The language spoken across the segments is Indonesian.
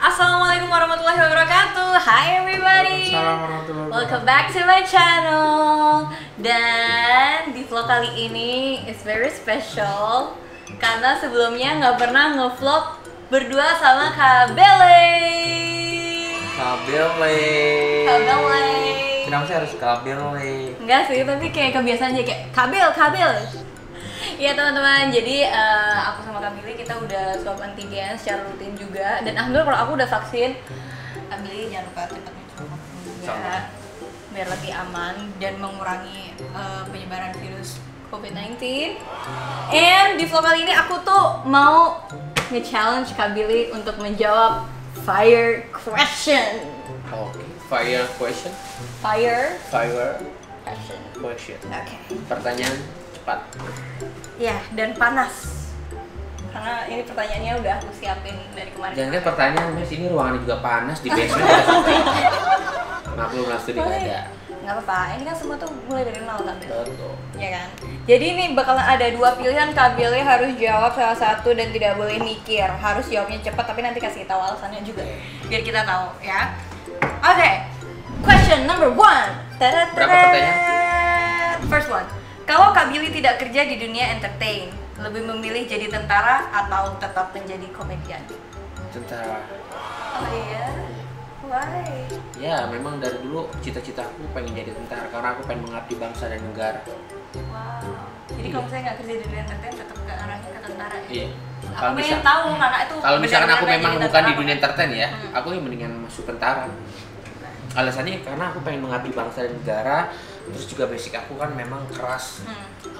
Assalamualaikum warahmatullahi wabarakatuh. Hi everybody. Welcome back to my channel. Dan di vlog kali ini is very special karena sebelumnya nggak pernah ngevlog berdua sama Kak Bele. Kak Bele. Kenapa sih harus Kak Bele? Enggak sih, tapi kayak kebiasaan aja kayak Kak Bel. Iya teman-teman, jadi aku sama Kak Billy kita udah swab antigen secara rutin juga. Dan alhamdulillah kalau aku udah vaksin, Kak Billy jangan lupa cepat mencoba juga biar lebih aman dan mengurangi penyebaran virus COVID-19. And di vlog kali ini aku tuh mau nge-challenge Kak Billy untuk menjawab fire question. Oke, fire question. Fire Question. Oke. Pertanyaan cepat. Ya, dan panas. Karena ini pertanyaannya udah aku siapin dari kemarin. Jangan kan pertanyaan, Mas, ini ruangannya juga panas di basement ada sepi. Maklum lah studi nggak ada. Nggak apa-apa, ini kan semua tuh mulai dari nol kan. Betul. Ya kan? Jadi ini bakalan ada dua pilihan, Kak Billy harus jawab salah satu dan tidak boleh mikir. Harus jawabnya cepat, tapi nanti kasih tahu alasannya juga. Biar kita tahu ya. Oke. Question number 1. Berapa pertanyaan? First one. Kalau Kak Billy tidak kerja di dunia entertain, lebih memilih jadi tentara atau tetap menjadi komedian? Tentara. Oh iya? Why? Ya, memang dari dulu cita-citaku pengen jadi tentara karena aku pengen mengabdi bangsa dan negara. Wow. Jadi kalau misalnya nggak kerja di dunia entertain, tetap ke arahnya ke tentara ya? Iya. Aku pengen tahu karena itu. Kalau misalkan aku benar-benar memang jadi bukan di tentara. dunia entertain ya, aku yang mendingan masuk tentara. Alasannya karena aku pengen mengabdi bangsa dan negara, terus juga basic aku kan memang keras.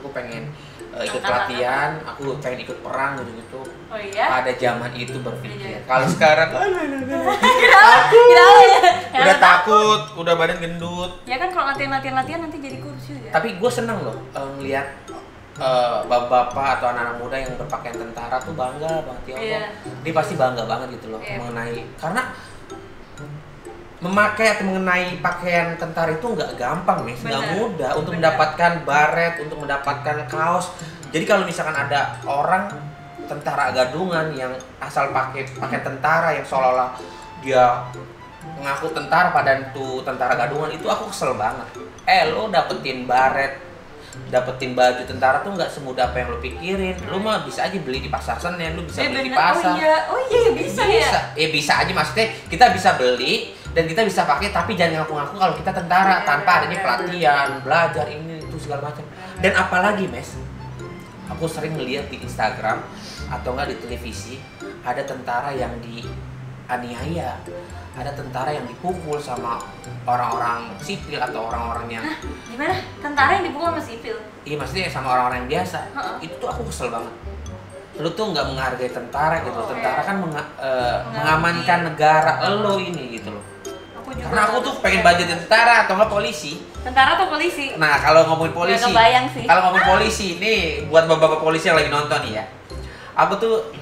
Aku pengen ikut pelatihan, aku pengen ikut perang gitu-gitu. Oh iya? Pada zaman itu berpikir. Iya. Kalau sekarang udah takut, udah badan gendut. Ya kan kalau latihan nanti jadi kurus juga. tapi gue seneng loh ngelihat bapak-bapak atau anak-anak muda yang berpakaian tentara tuh bangga banget ya Allah. Iya. Dia pasti bangga banget gitu loh mengenai karena memakai atau mengenai pakaian tentara itu nggak gampang nih, nggak mudah untuk mendapatkan baret, untuk mendapatkan kaos. Jadi kalau misalkan ada orang tentara gadungan yang asal pakai tentara yang seolah-olah dia ngaku tentara padahal itu tentara gadungan, itu aku kesel banget. Lo dapetin baret, dapetin baju tentara tuh nggak semudah apa yang lo pikirin. Lo mah bisa aja beli di pasar Senen, lo bisa beli di pasar. Oh iya bisa ya. Bisa aja, maksudnya kita bisa beli dan kita bisa pakai, tapi jangan ngaku-ngaku kalau kita tentara tanpa adanya pelatihan, belajar ini itu segala macam. Dan apalagi Mes, aku sering melihat di Instagram atau enggak di televisi ada tentara yang dianiaya, ada tentara yang dipukul sama orang-orang sipil atau orang-orang yang Gimana? Tentara yang dipukul sama sipil? iya maksudnya sama orang-orang yang biasa. Itu tuh aku kesel banget. Lu tuh nggak menghargai tentara gitu. Tentara kan mengamankan negara lo ini gitu loh. Karena aku tuh pengen baju tentara atau nggak polisi. Tentara atau polisi? Nah kalau ngomongin polisi, Nggak kebayang sih. kalau ngomongin polisi, nih buat bapak-bapak polisi yang lagi nonton nih ya, aku tuh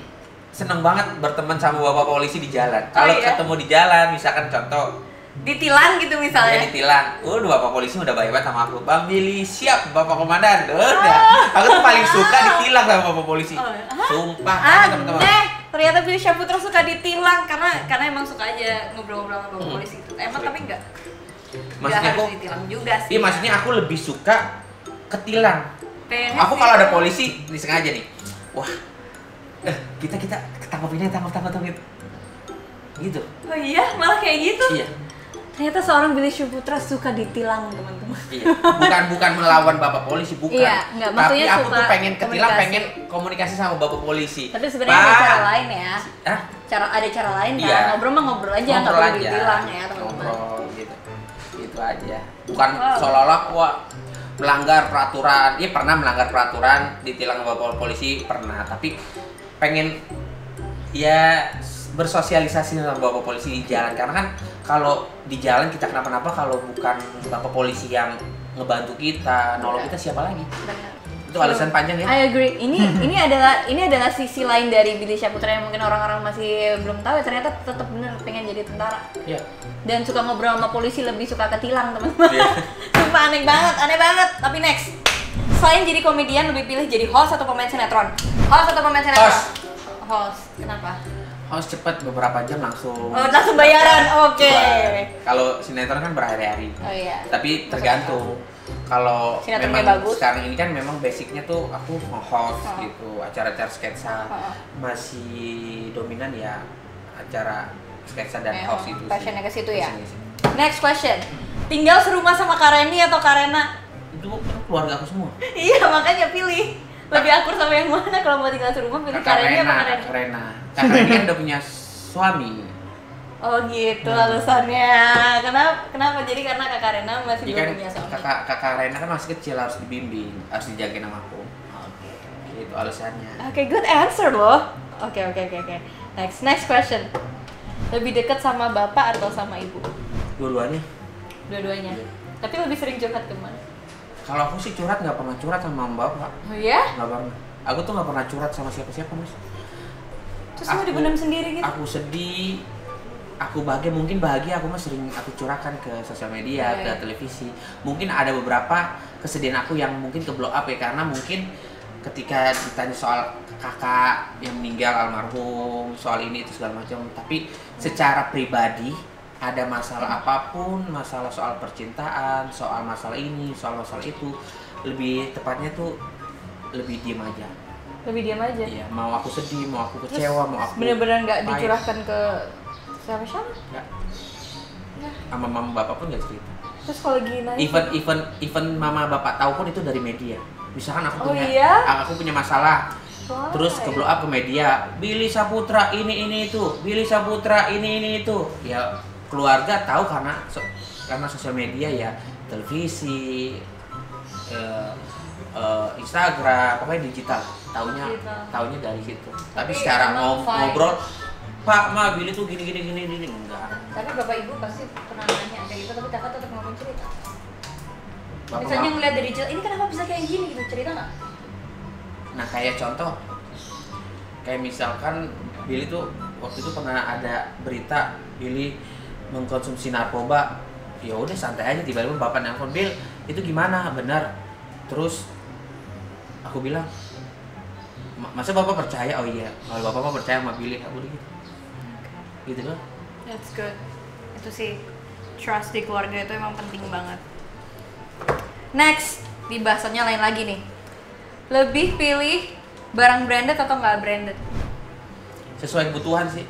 seneng banget berteman sama bapak polisi di jalan. Kalau ketemu di jalan, misalkan contoh ditilang gitu misalnya. ya ditilang, bapak polisi udah baik banget sama aku. Bang Billy siap, bapak komandan. Udah, aku tuh paling suka ditilang sama bapak polisi. Sumpah, teman-teman. Ternyata Billy Syahputra suka ditilang karena emang suka aja ngobrol-ngobrol sama bapak polisi itu. Emang tapi enggak Maksudnya harus aku ditilang juga sih. iya, maksudnya aku lebih suka ketilang. Pengennya Aku sih kalau ada itu. polisi disengaja nih, wah, kita tangkapinnya tangkap gitu. Oh iya, malah kayak gitu. Iya, Ternyata seorang Billy Syahputra suka ditilang, teman-teman. iya. Bukan melawan bapak polisi, bukan. Iya, enggak, Tapi maksudnya aku suka tuh pengen ketilang, komunikasi. pengen komunikasi sama bapak polisi. Tapi sebenarnya ada cara lain ya. Hah? Ada cara lain kan. Iya. Ngobrol mah ngobrol aja, nggak Ngobrol perlu aja. ditilang ya, teman-teman. Ngobrol gitu. Gitu aja. Bukan seolah-olah melanggar peraturan. Iya, pernah melanggar peraturan, ditilang sama bapak polisi pernah, tapi pengen ya bersosialisasi sama bapak polisi di jalan, karena kan kalau di jalan kita kenapa-napa kalau bukan bapak polisi yang ngebantu kita, nolong kita, siapa lagi? Benar. Itu alasan panjang ya. I agree. Ini adalah sisi lain dari Billy Syahputra yang mungkin orang-orang masih belum tahu ya. Ternyata tetap bener pengen jadi tentara. Iya. Dan suka ngobrol sama polisi, lebih suka ketilang, teman-teman. Iya. Sumpah aneh banget. Tapi next. Selain jadi komedian, lebih pilih jadi host atau pemain sinetron? Host atau pemain sinetron? Host. Host. Kenapa? harus cepat beberapa jam langsung. Oh, langsung bayaran. Oke. Kalau sinetron kan berhari-hari. Oh iya. Tapi tergantung. Kalau Sinetronnya memang bagus. sekarang ini kan memang basicnya tuh aku host gitu, acara-acara sketsa. Masih dominan ya acara sketsa dan host itu. Passionnya ke situ ya. Passionnya ke situ. Next question. Tinggal serumah sama Kareni atau Karena? Itu keluarga aku semua. Iya, makanya pilih. Lebih akur sama yang mana kalau mau tinggal serumah pilih Kareni apa Karena? Karena kan udah punya suami. Oh gitu alasannya. Kenapa? Jadi karena Kakak Rena masih Jadi belum kan punya suami. kakak Rena kan masih kecil, harus dibimbing, harus dijagain sama aku. Oke. Itu alasannya. Oke, good answer loh. Oke. Next question. Lebih dekat sama bapak atau sama ibu? Dua-duanya. Dua-duanya. Tapi lebih sering curhat kemana? Kalau aku sih curhat nggak pernah curhat sama bapak. Oh iya? Nggak pernah. Aku tuh nggak pernah curhat sama siapa-siapa, Mas. Terus mau dipendam sendiri gitu? Aku sedih, aku bahagia aku mah sering aku curahkan ke sosial media, ke televisi. Mungkin ada beberapa kesedihan aku yang mungkin ke blow up ya, karena mungkin ketika ditanya soal kakak yang meninggal almarhum, soal ini itu segala macam. Tapi secara pribadi ada masalah apapun, masalah soal percintaan, soal masalah ini, soal masalah itu, lebih tepatnya tuh lebih diem aja. Lebih diam aja? Iya, mau aku sedih, mau aku kecewa, mau aku bener-bener nggak pahit. dicurahkan ke siapa-siapa? Nggak. Sama mama bapak pun nggak cerita. Terus kalau gini Even mama bapak tahu pun itu dari media. Misalkan aku punya masalah, Why? terus ke blow up ke media, Billy Saputra ini itu, Billy Saputra ini itu. Ya keluarga tahu karena sosial media ya, televisi, Instagram, pokoknya digital. Taunya dari situ. Tapi secara ngobrol, Pak, Ma, Billy tuh gini enggak. Tapi bapak ibu pasti pernah nanya kayak gitu, tapi kakak tetap ngomong cerita. Bapak Misalnya ngeliat dari cerita, ini kenapa bisa kayak gini gitu, cerita nggak? Nah kayak contoh, kayak misalkan Billy tuh waktu itu pernah ada berita Billy mengkonsumsi narkoba. Ya udah santai aja, tiba-tiba bapak nelfon, Bill itu gimana, benar? Terus aku bilang, masa bapak percaya? Oh iya, kalau bapak mau percaya sama Billy, aku udah gitu doang. That's good. Itu sih, trust di keluarga itu emang penting banget. Next, di bahasannya lain lagi nih. Lebih pilih barang branded atau nggak branded? Sesuai kebutuhan sih.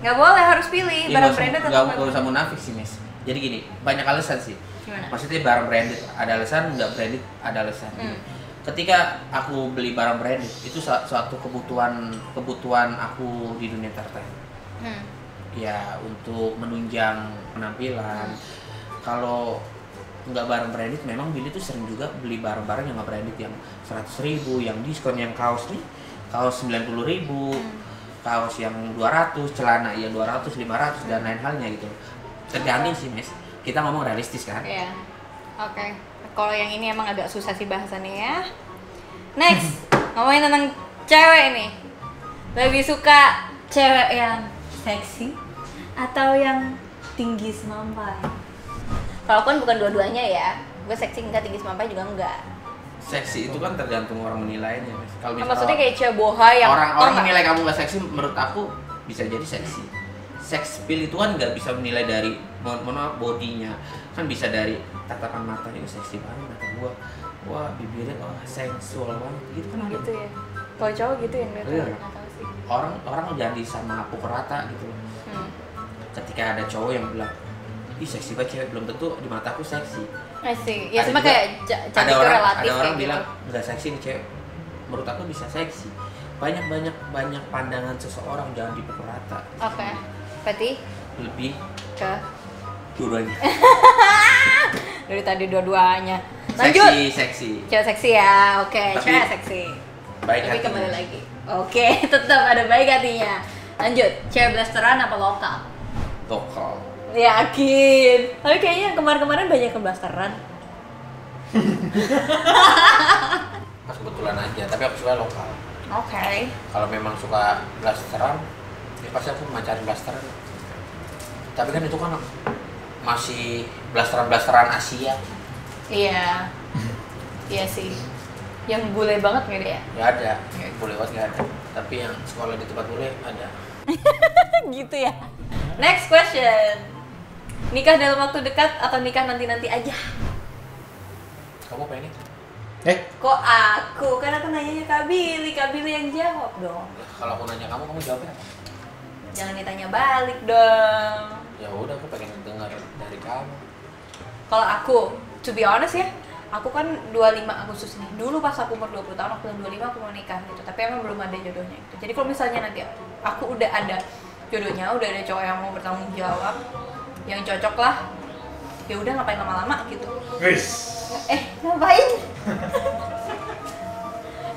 Nggak boleh, harus pilih barang branded atau nggak usah munafik sih, Miss. Jadi gini, banyak alasan sih. Gimana? Maksudnya barang branded ada alasan, nggak branded ada alasan. Ketika aku beli barang branded, itu suatu kebutuhan aku di dunia entertain. Ya untuk menunjang penampilan. Kalau nggak barang branded, memang Billy tuh sering juga beli barang-barang yang nggak branded, yang 100.000, yang diskon, yang kaos 90.000, kaos yang 200, celana yang 200, 500 dan lain halnya gitu. Tergantung sih, Miss. Kita ngomong realistis kan? Iya. Oke. Kalau yang ini emang agak susah sih bahasannya ya. Next, ngomongin tentang cewek nih. Lebih suka cewek yang seksi atau yang tinggi semampai? Kalaupun bukan dua-duanya ya, gue seksi enggak, tinggi semampai juga enggak. Seksi itu kan tergantung orang menilainya, Miss. Kalau Maksudnya kayak cewek boha yang orang menilai kamu nggak seksi, menurut aku bisa jadi seksi. Sex appeal itu kan nggak bisa menilai dari bodinya, kan bisa dari tatapan matanya, seksi banget mata gua, wah bibirnya sensual banget gitu kan. gitu ya. Kalau cowok gitu yang lihat Iya. nggak tahu sih. Orang jadi sama pukul rata gitu loh. Ketika ada cowok yang bilang, ih seksi banget cewek, belum tentu di mataku seksi. I see. Ya Ada cuma juga- kayak cantik itu relatif ada orang kayak bilang gitu. nggak seksi nih cewek, menurut aku bisa seksi. Banyak pandangan seseorang, jangan dipukul rata. Oke. Berarti Lebih ke dua-duanya. dari tadi dua-duanya. Lanjut. Seksi. Cewek seksi ya. Oke, Tapi cewek seksi. baik Tapi hatinya. kembali lagi. Oke, tetap ada baik hatinya. Lanjut. Cewek blasteran apa lokal? Lokal. Yakin. Tapi kayaknya kemarin-kemarin banyak ke blasteran. Pas kebetulan aja, tapi aku suka lokal. Oke. Kalau memang suka blasteran, ya pasti aku mencari blasteran. Tapi kan itu kan masih blasteran Asia. Iya. Iya sih. Yang bule banget nggak ada ya? Nggak ada, boleh banget nggak ada. Tapi yang sekolah di tempat bule ada. Gitu ya. Next question. Nikah dalam waktu dekat atau nikah nanti-nanti aja? Kamu pengen? Kok aku? Kan aku nanyanya Kak Billy yang jawab dong. Kalau aku nanya kamu jawabnya apa? Jangan ditanya balik dong. Ya udah, aku pengen dengar dari kamu. Kalau aku, to be honest ya, aku kan 25 Agustus nih. Dulu pas aku umur 20 tahun, aku bilang 25 aku mau nikah gitu. Tapi emang belum ada jodohnya gitu. Jadi kalau misalnya nanti aku udah ada jodohnya, udah ada cowok yang mau bertanggung jawab, yang cocok lah, ya udah ngapain lama-lama gitu. Ngapain?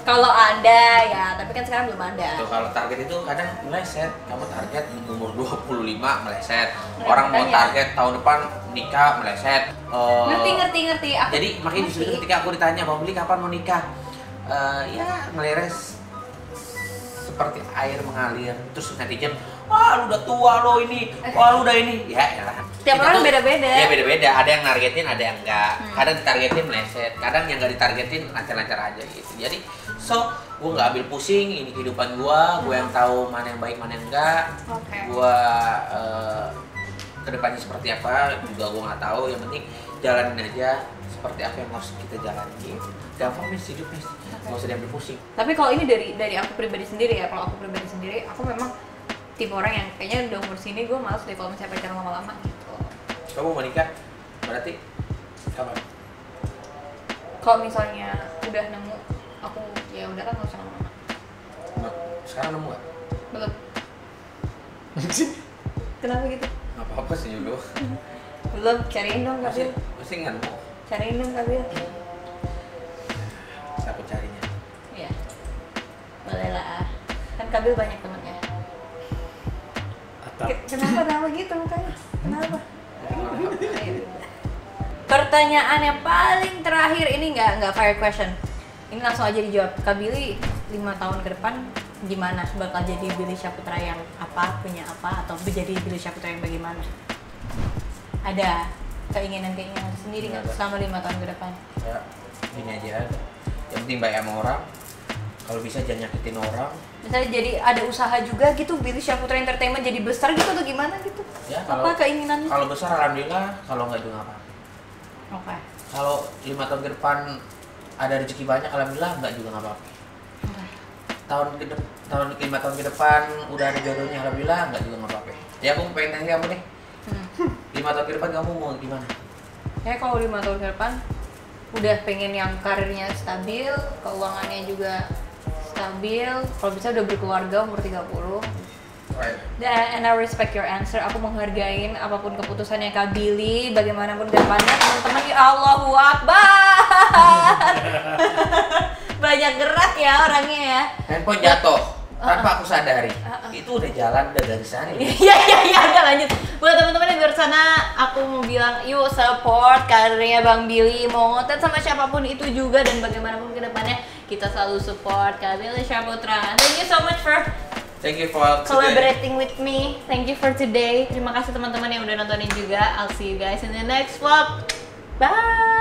Kalau ada ya, tapi kan sekarang belum ada. Tuh, kalau target itu kadang meleset. Kamu target umur 25 meleset. Orang mau target tahun depan nikah meleset. Ngerti. Jadi makanya justru ketika aku ditanya mau beli kapan mau nikah, ya ngeleres seperti air mengalir. Terus netizen, wah lu udah tua lo ini, wah lu udah ini. Ya elah. Tiap orang beda-beda. Ya beda-beda. Ada yang nargetin, ada yang enggak. Kadang ditargetin meleset, kadang yang enggak ditargetin lancar-lancar aja gitu. Jadi gue nggak ambil pusing, ini kehidupan gue yang tahu mana yang baik mana yang enggak. Gue kedepannya seperti apa juga gue nggak tahu. Yang penting jalanin aja seperti apa yang harus kita jalani gitu. Gampang nih hidup nih, nggak usah diambil pusing. Tapi kalau ini dari aku pribadi sendiri ya, kalau aku pribadi sendiri, aku memang tipe orang yang kayaknya udah umur sini gue malas deh kalau misalnya pacaran lama-lama gitu. Kamu mau nikah? Berarti kapan? Kalau misalnya udah nemu, aku ya udah kan nggak usah lama-lama. Sekarang nemu nggak? Belum. Kenapa gitu? Nggak apa-apa sih dulu. Belum, cariin dong Kak Bil. Masih nggak nemu. Cariin dong Kak Bil. Aku carinya. Iya. Boleh lah. Kan Kak Bil banyak temennya. Kenapa gitu mukanya? Kenapa? Pertanyaan yang paling terakhir ini nggak fire question. Ini langsung aja dijawab. Kak Billy 5 tahun ke depan gimana? Bakal jadi Billy Syahputra yang apa? Punya apa? Atau jadi Billy Syahputra yang bagaimana? Ada keinginan-keinginan sendiri nggak selama 5 tahun ke depan? Ya, ini aja. Yang penting baik sama orang. Kalau bisa jangan nyakitin orang. Misalnya jadi ada usaha juga gitu, Billy Syahputra Entertainment jadi besar gitu atau gimana gitu? Ya, apa keinginannya? Kalau besar alhamdulillah, kalau nggak juga apa. Oke. Kalau 5 tahun ke depan ada rezeki banyak, alhamdulillah nggak juga nggak apa-apa. Tahun 5 tahun ke depan udah ada jodohnya, alhamdulillah nggak juga nggak apa-apa. Ya aku pengen tanya kamu nih, 5 tahun ke depan kamu mau gimana? Ya kalau 5 tahun ke depan udah pengen yang karirnya stabil, keuangannya juga stabil, kalau bisa udah berkeluarga umur 30. Right. And I respect your answer. Aku menghargain apapun keputusannya Kak Billy, bagaimanapun ke depannya. Teman-teman, ya Allahu Akbar. Banyak gerak ya orangnya ya. Handphone jatuh tanpa aku sadari. Itu udah jalan, udah garisannya. Iya, udah lanjut. Buat teman-teman yang di luar sana, aku mau bilang yuk support karirnya Bang Billy, mau ngotot sama siapapun itu juga, dan bagaimanapun ke depannya kita selalu support Kak Billy Syahputra. Thank you so much for collaborating with me. Thank you for today. Terima kasih teman-teman yang udah nontonin juga. I'll see you guys in the next vlog. Bye.